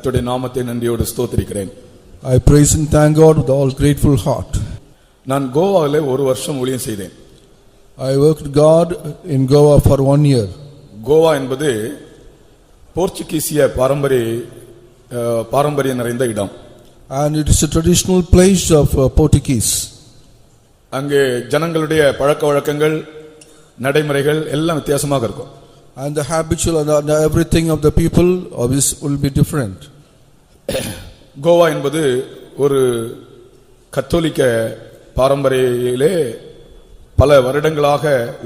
கர்த்தருடைய நாமத்தை நன்றியோடு ஸ்தோத்திரிக்கிறேன். I praise and thank God with all grateful heart. நான் கோவாவிலே ஒரு வருஷம் ஊழியம் செய்தேன். I worked God in Goa for 1 year. Goa என்பது போர்ச்சுகீசிய பாரம்பரிய நிறைந்த இடம். And it is a traditional place of Portuguese. அங்கே ஜனங்களுடைய பழக்க வழக்கங்கள் நடைமுறைகள் எல்லாம் வித்தியாசமாக இருக்கும். And the habitual and everything of the people will be different. Goa என்பது ஒரு கத்தோலிக்க பாரம்பரியத்திலே பல வருடங்களாக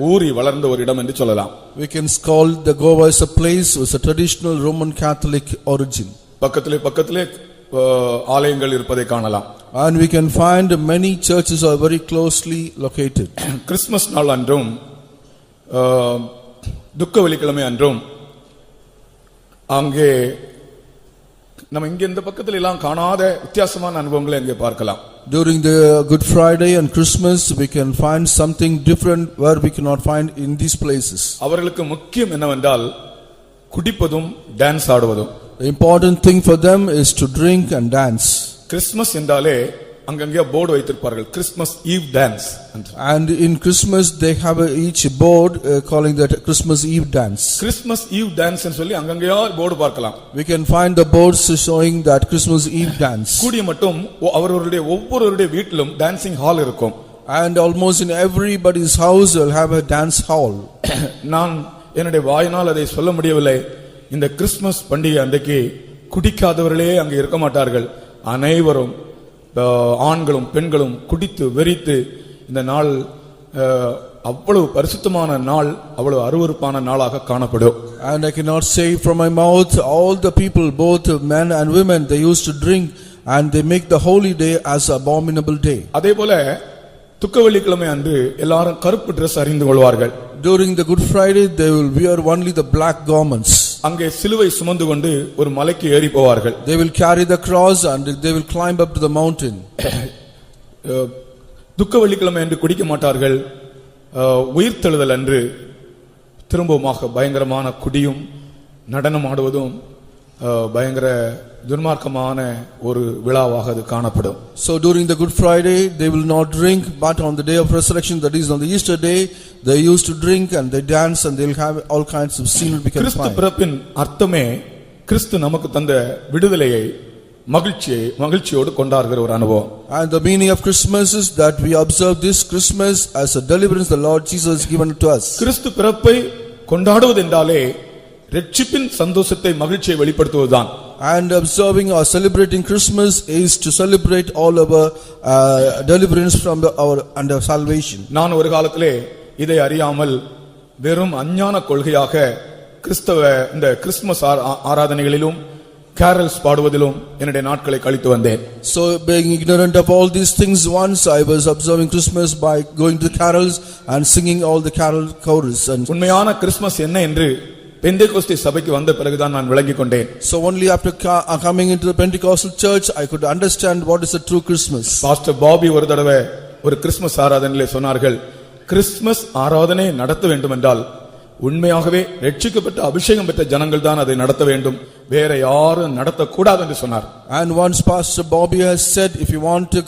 ஊறி வளர்ந்த ஒரு இடம் என்று சொல்லலாம். We can call the Goa as a place with a traditional Roman Catholic origin. பக்கத்திலே ஆலயங்கள் இருப்பதை காணலாம். And we can find many churches are very closely located. Christmas நாள் அன்றும் துக்க வெள்ளிக்கிழமை அன்றும் அங்கே நம்ம இங்க இந்த பக்கத்துல எல்லாம் காணாத வித்தியாசமான அனுபவங்களை அங்கே பார்க்கலாம். During the Good Friday and Christmas we can find something different where we cannot find in these places. அவர்களுக்கு முக்கியம் என்னவென்றால் குடிப்பதும் dance ஆடுவதும். The important thing for them is to drink and dance. Christmas என்றாலே அங்கங்கே போர்டு வைத்திருப்பார்கள், Christmas eve dance. And in Christmas they have each board calling that Christmas Eve dance. Christmas eve dance ன்னு சொல்லி அங்கங்கே board பார்க்கலாம். We can find the boards showing that Christmas Eve dance. கூடிய மட்டும் அவர்களுடைய ஒவ்வொருவருடைய வீட்டிலும் டான்சிங் ஹால் இருக்கும். And almost in everybody's house will have a dance hall. நான் என்னுடைய வாயினால் அதை சொல்ல முடியவில்லை. இந்த கிறிஸ்துமஸ் பண்டிகை அன்றைக்கு குடிக்காதவர்களே அங்கே இருக்க மாட்டார்கள். அனைவரும் ஆண்களும் பெண்களும் குடித்து வெறித்து இந்த நாள் அவ்வளவு பரிசுத்தமான நாள், அவ்வளவு அருவருப்பான நாளாக காணப்படும். And I cannot say from my mouth, all the people, both men and women, they used to drink and they make the holy day as an abominable day. அதேபோல துக்க வெள்ளிக்கிழமை அன்று எல்லாரும் கருப்பு Dress அணிந்து கொள்வார்கள். During the Good Friday they will wear only the black garments. அங்கே சிலுவை சுமந்து கொண்டு ஒரு மலைக்கு ஏறி போவார்கள். They will carry the cross and they will climb up to the mountain. துக்க வெள்ளிக்கிழமை அன்று குடிக்க மாட்டார்கள். உயிர்த்தெழுதல் அன்று திரும்பவுமாக பயங்கரமான குடியும் நடனம் ஆடுவதும் பயங்கர துர்மார்க்கமான ஒரு விழாவாக அது காணப்படும். So during the Good Friday they will not drink, but on the day of resurrection, that is on the Easter day, they used to drink and they dance and they will have all kinds of sin will become fine. கிறிஸ்து பிறப்பின் அர்த்தமே கிறிஸ்து நமக்கு தந்த விடுதலையை மகிழ்ச்சியோடு கொண்டாடுகிற ஒரு அனுபவம். And the meaning of Christmas is that we observe this Christmas as a deliverance the Lord Jesus has given to us. கிறிஸ்து பிறப்பை கொண்டாடுவது என்றாலே ரட்சிப்பின் சந்தோஷத்தை மகிழ்ச்சியை வெளிப்படுத்துவதுதான். And observing or celebrating Christmas is to celebrate all our deliverance from our under salvation. நான் ஒரு காலத்திலே இதை அறியாமல் வெறும் அஞ்ஞான கொள்கையாக கிறிஸ்தவ இந்த கிறிஸ்துமஸ் ஆராதனைகளிலும் கேரல்ஸ் பாடுவதிலும் என்னுடைய நாட்களை கழித்து வந்தேன். So being ignorant of all these things, once I was observing Christmas by going to carols and singing all the carol chorus. And உண்மையான கிறிஸ்துமஸ் என்ன என்று பெந்தேகோஸ்தே சபைக்கு வந்த பிறகுதான் நான் விளங்கிக் கொண்டேன். So only after coming into the Pentecostal church I could understand what is the true Christmas. Pastor Bobby ஒரு தடவை ஒரு கிறிஸ்துமஸ் ஆராதனையிலே சொன்னார்கள், கிறிஸ்துமஸ் ஆராதனை நடத்த வேண்டும் என்றால் உண்மையாகவே ரட்சிக்கப்பட்ட அபிஷேகம் பெற்ற ஜனங்கள் தான் அதை நடத்த வேண்டும், வேற யாரும் நடத்த கூடாது என்று சொன்னார். And once Pastor Bobby has said, if you want to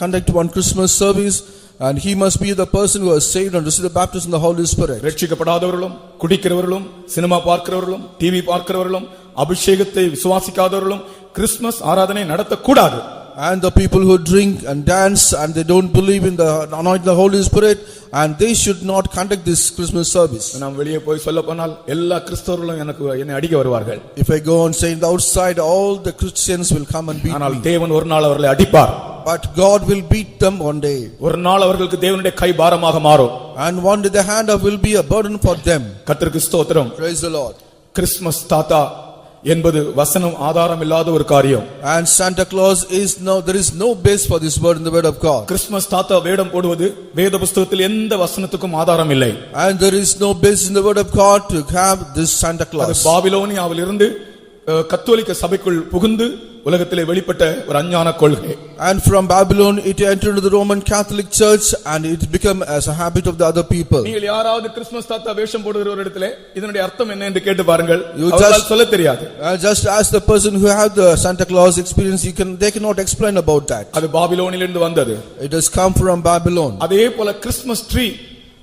conduct one Christmas service, and he must be the person who has saved and received the baptism in the Holy Spirit. ரட்சிக்கப்படாதவர்களும் குடிக்கிறவர்களும் cinema பார்க்கிறவர்களும் TV பார்க்கிறவர்களும் அபிஷேகத்தை விசுவாசிக்காதவர்களும் Christmas ஆராதனை நடத்த கூடாது. And the people who drink and dance and they don't believe in the anointing of the Holy Spirit, and they should not conduct this Christmas service. நான் வெளியே போய் சொல்ல போனால் எல்லா கிறிஸ்தவர்களும் என்னை அடிக்க வருவார்கள். If I go and say in the outside, all the Christians will come and beat me. ஆனால் தேவன் ஒரு நாள் அவர்களை அடிப்பார். But God will beat them one day. ஒரு நாள் அவர்களுக்கு தேவனுடைய கை பாரமாக மாறும். And one day the hand will be a burden for them. கர்த்தருக்கு ஸ்தோத்திரம். Praise the Lord. கிறிஸ்துமஸ் தாத்தா என்பது வசனம் ஆதாரம் இல்லாத ஒரு காரியம். And Santa Claus there is no base for this word in the word of God. Christmas தாத்தா வேடம் போடுவது வேத புத்தகத்தில் எந்த வசனத்துக்கும் ஆதாரம் இல்லை. And there is no base in the word of God to have this Santa Claus. பாபிலோனியாவில் இருந்து கத்தோலிக்க சபைக்குள் புகுந்து உலகத்திலே வெளிப்பட்ட ஒரு அஞ்ஞான கொள்கை. And from Babylon it entered into the Roman Catholic Church and it became as a habit of the other people. நீங்கள் யாராவது கிறிஸ்மஸ் தாத்தா வேஷம் போடுகிற ஒரு இடத்திலே இதனுடைய அர்த்தம் என்ன என்று கேட்டு பாருங்கள், You அவர்களால் சொல்ல தெரியாது. Just ask the person who had the Santa Claus experience, they cannot explain about that. அது பாபிலோனிலிருந்து வந்தது. It has come from Babylon. அதே போல கிறிஸ்மஸ் ட்ரீ,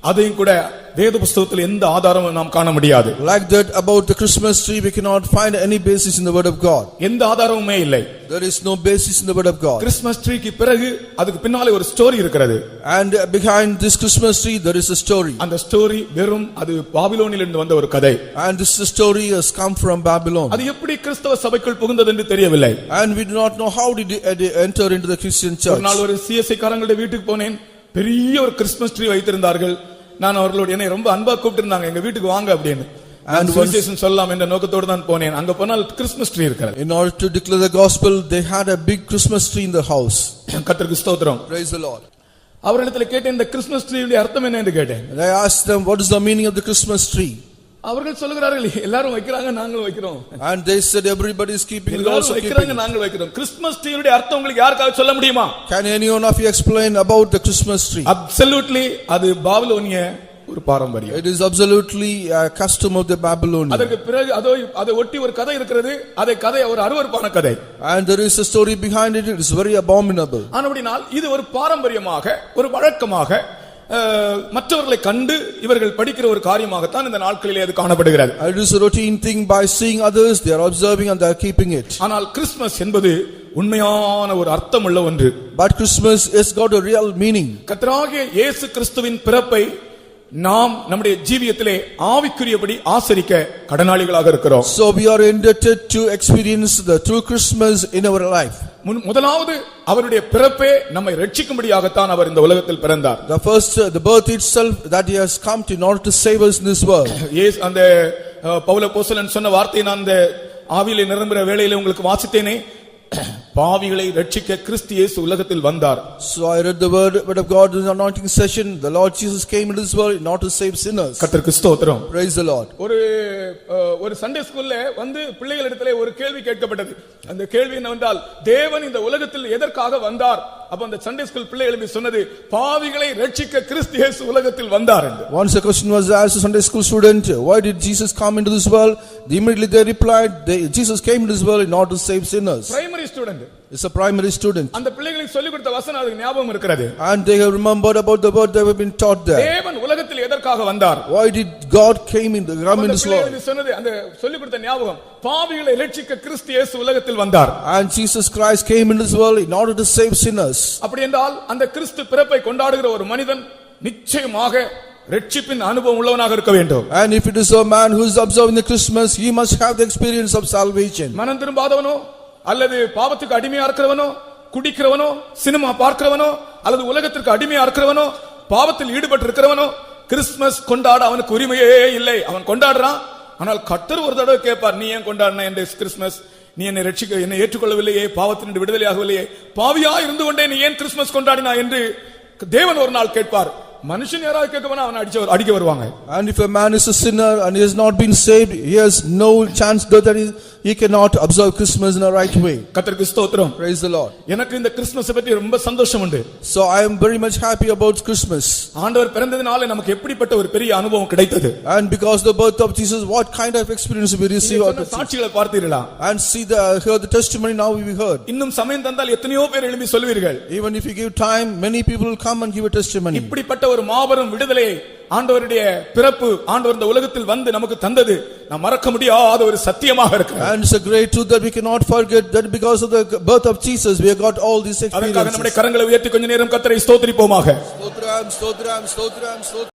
அதையும் கூட வேத புத்தகத்தில் எந்த ஆதாரமும் நாம் காண முடியாது. Like that about the Christmas tree, we cannot find any basis in the word of God. எந்த ஆதாரமுமே இல்லை. There is no basis in the word of God. Christmas ட்ரீக்கு பிறகு அதுக்கு பின்னாலே ஒரு ஸ்டோரி இருக்கிறது. And behind this Christmas tree there is a story. அந்த story வெறும் அது பாபிலோனிலிருந்து வந்த ஒரு கதை. And this story has come from Babylon. அது எப்படி கிறிஸ்தவ சபைக்குள் புகுந்தது என்று தெரியவில்லை. And we do not know how did it enter into the Christian church. ஒரு நாள் ஒரு சிஎஸ்ஐ காரங்களுடைய வீட்டுக்கு போனேன். பெரிய ஒரு கிறிஸ்மஸ் ட்ரீ வைத்திருந்தார்கள். நான் அவர்களோட என்னை ரொம்ப அன்பா கூப்பிட்டிருந்தாங்க, எங்க வீட்டுக்கு வாங்க அப்படின்னு. சுவிசேஷம் சொல்லலாம் என்ற நோக்கத்தோடு தான் போனேன். அங்க போனால் கிறிஸ்மஸ் ட்ரீ இருக்கிறது. In order to declare the gospel, they had a big Christmas tree in the house. கர்த்தருக்கு ஸ்தோத்திரம். Praise the Lord. அவர்களிடத்தில் கேட்டேன், இந்த கிறிஸ்மஸ் ட்ரீயுடைய அர்த்தம் என்ன என்று கேட்டேன். And I asked them, what is the meaning of the Christmas tree? அவர்கள் சொல்கிறார்கள், எல்லாரும் வைக்கிறாங்க, நாங்களும் வைக்கிறோம். And they said everybody is keeping it, also வைக்கிறாங்க, keeping. நாங்களும் வைக்கிறோம். கிறிஸ்மஸ் ட்ரீயுடைய அர்த்தம் உங்களுக்கு யாருக்காவது சொல்ல முடியுமா? Can anyone of you explain about the Christmas tree? Absolutely, அது பாபிலோனிய ஒரு பாரம்பரியம். It is absolutely a custom of the Babylonians. அதற்கு பிறகு அதை ஒட்டி ஒரு கதை இருக்கிறது. அதை கதை ஒரு அருவருப்பான கதை. And there is a story behind it. It is very abominable. ஆனபடியால் இது ஒரு பாரம்பரியமாக, ஒரு வழக்கமாக மற்றவர்களை கண்டு இவர்கள் படிக்கிற ஒரு காரியமாகத்தான் இந்த நாட்களிலே அது காணப்படுகிறது. It is a routine thing. By seeing others, they are observing and they are keeping it. ஆனால் கிறிஸ்மஸ் என்பது உண்மையான ஒரு அர்த்தமுள்ள ஒன்று. But Christmas has got a real meaning. கர்த்தராகிய இயேசு கிறிஸ்துவின் பிறப்பை நாம் நம்முடைய ஜீவியத்திலே ஆவிக்குரியபடி ஆசரிக்க கடனாளிகளாக இருக்கிறோம். So we are indebted to experience the true Christmas in our life. முதலாவது அவருடைய பிறப்பே நம்மை ரட்சிக்கும்படியாகத்தான் அவர் இந்த உலகத்தில் பிறந்தார். The first, the birth itself, that he has come in order to save us in this world. அந்த பவுல் அப்போஸ்தலன் சொன்ன வார்த்தையை நான் அந்த ஆவியிலே நிரம்புற வேளையிலே உங்களுக்கு வாசித்தேனே, பாவிகளை ரட்சிக்க கிறிஸ்து இயேசு உலகத்தில் வந்தார். So I read the word of God in the anointing session. The Lord Jesus came into this world not to save sinners. கர்த்தருக்கு ஸ்தோத்திரம். Praise the Lord. ஒரு சண்டே ஸ்கூல்ல வந்து பிள்ளைகளிடத்திலே ஒரு கேள்வி கேட்கப்பட்டது. அந்த கேள்வி என்னவென்றால், தேவன் இந்த உலகத்தில் எதற்காக வந்தார்? அப்ப அந்த சண்டே ஸ்கூல் பிள்ளைகள் சொன்னது, பாவிகளை ரட்சிக்க கிறிஸ்து இயேசு உலகத்தில் வந்தார் என்று. Once a question was asked to Sunday school student, why did Jesus come into this world? Immediately they replied, Jesus came into this world in order to save sinners. Primary student. It's a primary student. அந்த பிள்ளைகளுக்கு சொல்லிக் கொடுத்த வசனம் அதுக்கு ஞாபகம் இருக்கிறது. And they have remembered about the word they have been taught there. தேவன் உலகத்தில் எதற்காக வந்தார்? Why did God came in this world? அந்த சொன்னது, அந்த சொல்லிக் கொடுத்த ஞாபகம், பாவிகளை ரட்சிக்க கிறிஸ்து இயேசு உலகத்தில் வந்தார். And Jesus Christ came into this world in order to save sinners. அப்படி என்றால் அந்த கிறிஸ்து பிறப்பை கொண்டாடுகிற ஒரு மனிதன் நிச்சயமாக ரட்சிப்பின் அனுபவம் உள்ளவனாக இருக்க வேண்டும். And if it is a man who is observing the Christmas, he must have the experience of salvation. மனம் திரும்பாதவனோ அல்லது பாவத்துக்கு அடிமையா இருக்கிறவனோ, குடிக்கிறவனோ, சினிமா பார்க்கிறவனோ, அல்லது உலகத்திற்கு அடிமையா இருக்கிறவனோ, பாவத்தில் ஈடுபட்டு இருக்கிறவனோ கிறிஸ்துமஸ் கொண்டாட அவனுக்கு உரிமையே இல்லை. அவன் கொண்டாடுறான். ஆனால் கர்த்தர் ஒரு தடவை கேட்பார், நீ ஏன் கொண்டாடின என்ற கிறிஸ்துமஸ்? நீ என்னை ரட்சிக்க, என்னை ஏற்றுக்கொள்ளவில்லையே, பாவத்திலிருந்து விடுதலையாகவில்லையே, பாவியா இருந்து கொண்டே நீ ஏன் கிறிஸ்துமஸ் கொண்டாடினா என்று தேவன் ஒரு நாள் கேட்பார். மனுஷன் யாராவது கேட்கவனா அவனை அடிக்க வருவாங்க. And if a man is a sinner and he has not been saved, he has no chance that he cannot observe Christmas in a right way. கர்த்தருக்கு ஸ்தோத்திரம். Praise the Lord. எனக்கு இந்த கிறிஸ்மஸ் பற்றி ரொம்ப சந்தோஷம் உண்டு. So I am very much happy about Christmas. ஆண்டவர் பிறந்ததினால நமக்கு எப்படிப்பட்ட ஒரு பெரிய அனுபவம் கிடைத்தது. And because the birth of Jesus, what kind of experience we receive out of சாட்சிகளை பார்த்தீர்களா? And hear the testimony now we heard. இன்னும் சமயம் தந்தால் எத்தனையோ பேர் எழும்பி சொல்வீர்கள். Even if you give time, many people will come and give a testimony. இப்படிப்பட்ட ஒரு மாபெரும் விடுதலையை ஆண்டவருடைய பிறப்பு, ஆண்டவர் இந்த உலகத்தில் வந்து நமக்கு தந்தது நாம் மறக்க முடியாத ஒரு சத்தியமாக இருக்கிறது. And it's a great truth that we cannot forget, that because of the birth of Jesus we have got all these experiences. அதற்காக நம்முடைய கரங்களை உயர்த்தி கொஞ்ச நேரம் கர்த்தரை ஸ்தோத்திரிப்போமாக. ஸ்தோத்திரம் ஸ்தோத்திரம் ஸ்தோத்திரம்.